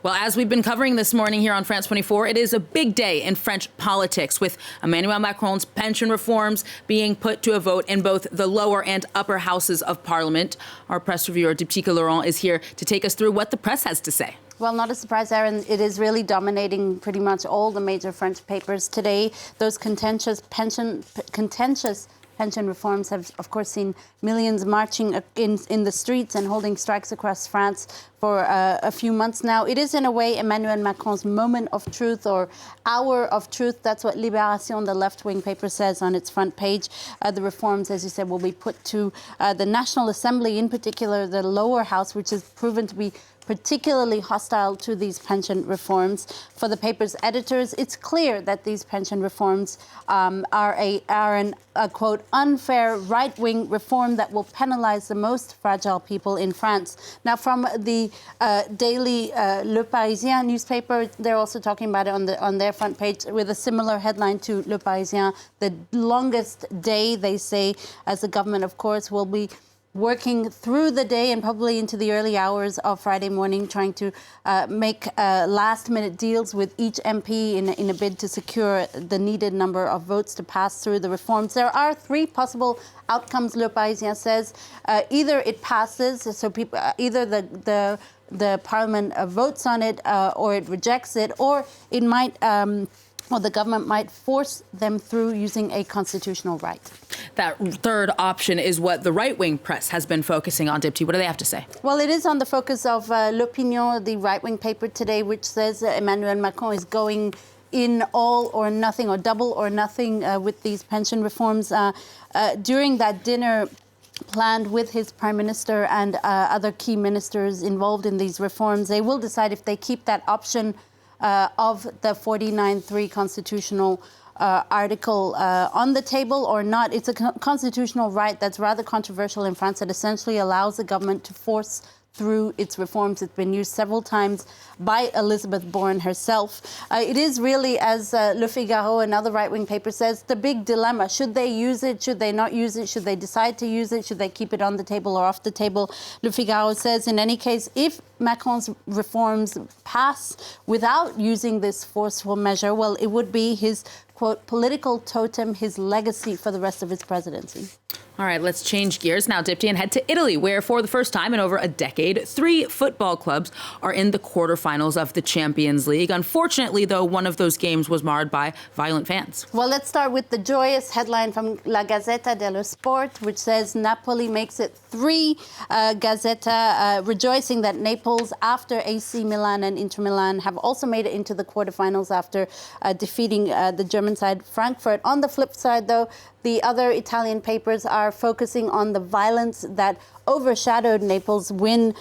Well, as we've been covering this morning here on France 24, it is a big day in French politics, with Emmanuel Macron's pension reforms being put to a vote in both the lower and upper houses of Parliament. Our press reviewer, Diptyque Laurent, is here to take us through what the press has to say. Well, not a surprise, Aaron. It is really dominating pretty much all the major French papers today. Those contentious pension reforms have, of course, seen millions marching in the streets and holding strikes across France for a few months now. It is, in a way, Emmanuel Macron's moment of truth or hour of truth. That's what Libération, the left-wing paper, says on its front page. The reforms, as you said, will be put to the National Assembly, in particular the lower house, which has proven to be particularly hostile to these pension reforms. For the paper's editors, it's clear that these pension reforms are an quote, unfair right-wing reform that will penalize the most fragile people in France. Now, from the daily Le Parisien newspaper, they're also talking about it on their front page with a similar headline to Le Parisien. The longest day, they say, as the government, of course, will be working through the day and probably into the early hours of Friday morning, trying to make last-minute deals with each MP in a bid to secure the needed number of votes to pass through the reforms. There are three possible outcomes, Le Parisien says. Either it passes, so people, either the Parliament votes on it or it rejects it, or it might... Well, the government might force them through using a constitutional right. That third option is what the right-wing press has been focusing on. Dipty, what do they have to say? Well, it is on the focus of L'Opinion, the right-wing paper today, which says Emmanuel Macron is going in all or nothing, or double or nothing with these pension reforms. During that dinner planned with his prime minister and other key ministers involved in these reforms, they will decide if they keep that option of the 49.3 constitutional article on the table or not. It's a constitutional right that's rather controversial in France that essentially allows the government to force through its reforms. It's been used several times by Elizabeth Borne herself. It is really, as Le Figaro, another right-wing paper, says, the big dilemma. Should they use it? Should they not use it? Should they decide to use it? Should they keep it on the table or off the table? Le Figaro says, in any case, if Macron's reforms pass without using this forceful measure, well, it would be his, quote, political totem, his legacy for the rest of his presidency. All right, let's change gears now, Dipty, and head to Italy, where for the first time in over a decade, 3 football clubs are in the quarterfinals of the Champions League. Unfortunately, though, one of those games was marred by violent fans. Well, let's start with the joyous headline from La Gazzetta dello Sport, which says Napoli makes it 3. Gazzetta rejoicing that Naples, after AC Milan and Inter Milan, have also made it into the quarterfinals after defeating the German side Frankfurt. On the flip side, though, the other Italian papers are focusing on the violence that overshadowed Naples' win.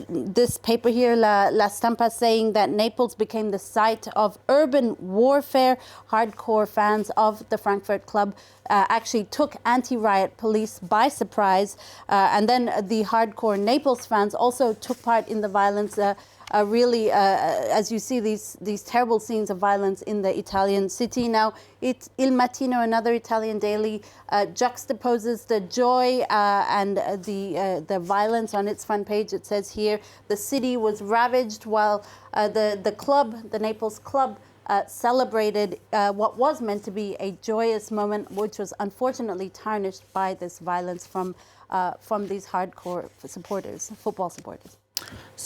This paper here, La Stampa, saying that Naples became the site of urban warfare. Hardcore fans of the Frankfurt club actually took anti-riot police by surprise. And then the hardcore Naples fans also took part in the violence. Really, as you see these terrible scenes of violence in the Italian city. Now, it's Il Mattino, another Italian daily, juxtaposes the joy and the violence on its front page. It says here, the city was ravaged while the Naples club celebrated what was meant to be a joyous moment, which was unfortunately tarnished by this violence from these hardcore supporters, football supporters.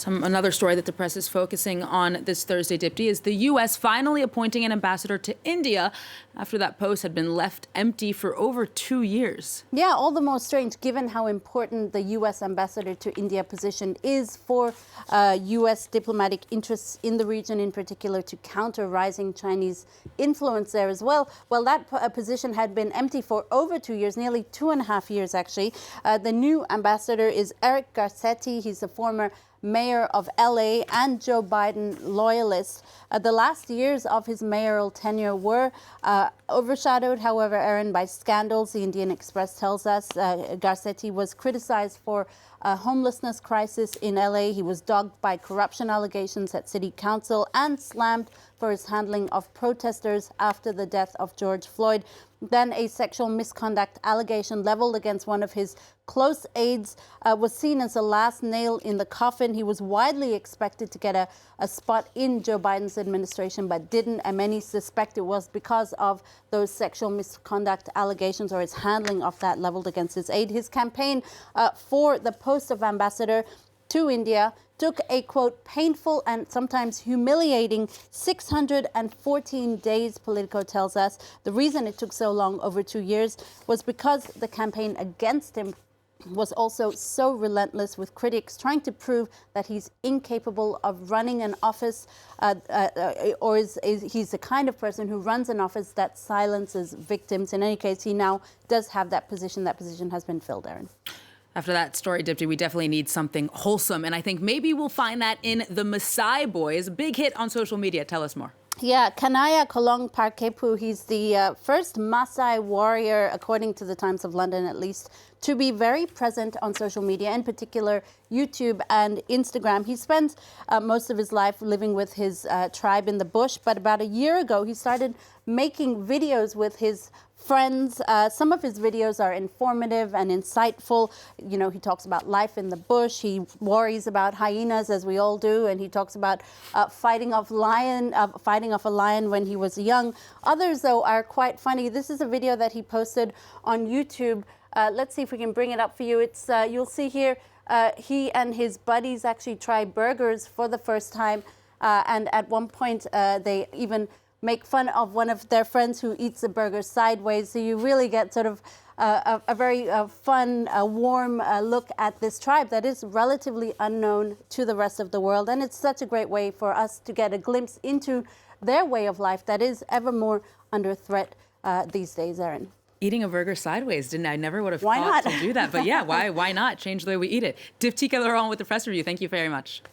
Another story that the press is focusing on this Thursday, Dipty, is the U.S. finally appointing an ambassador to India after that post had been left empty for over 2 years. Yeah, all the more strange given how important the U.S. ambassador to India position is for U.S. diplomatic interests in the region, in particular to counter rising Chinese influence there as well. Well, that position had been empty for over 2 years, nearly 2.5 years, actually. The new ambassador is Eric Garcetti. He's a former mayor of LA and Joe Biden loyalist. The last years of his mayoral tenure were overshadowed, however, Aaron, by scandals. The Indian Express tells us Garcetti was criticized for a homelessness crisis in LA. He was dogged by corruption allegations at city council and slammed for his handling of protesters after the death of George Floyd. Then a sexual misconduct allegation leveled against one of his close aides was seen as the last nail in the coffin. He was widely expected to get a spot in Joe Biden's administration, but didn't. And many suspect it was because of those sexual misconduct allegations or his handling of that leveled against his aide. His campaign for the post of ambassador to India took a, quote, painful and sometimes humiliating 614 days, Politico tells us. The reason it took so long, over 2 years, was because the campaign against him was also so relentless, with critics trying to prove that he's incapable of running an office or he's the kind of person who runs an office that silences victims. In any case, he now does have that position. That position has been filled, Aaron. After that story, Dipti, we definitely need something wholesome. And I think maybe we'll find that in the Maasai Boys. Big hit on social media. Tell us more. Yeah, Kanaya Kolong Parkepu, he's the first Maasai warrior, according to the Times of London at least, to be very present on social media, in particular YouTube and Instagram. He spent most of his life living with his tribe in the bush, but about a year ago he started making videos with his friends. Some of his videos are informative and insightful. You know, he talks about life in the bush. He worries about hyenas, as we all do, and he talks about fighting off a lion when he was young. Others, though, are quite funny. This is a video that he posted on YouTube. Let's see if we can bring it up for you. It's you'll see here. He and his buddies actually try burgers for the first time, and at one point they even make fun of one of their friends who eats the burger sideways. So you really get sort of a very fun, warm look at this tribe that is relatively unknown to the rest of the world. And it's such a great way for us to get a glimpse into their way of life that is ever more under threat these days, Erin. Eating a burger sideways, didn't I? Never would have thought to do that. But yeah, why not? Change the way we eat it. Dipti Laurent with the press review. Thank you very much.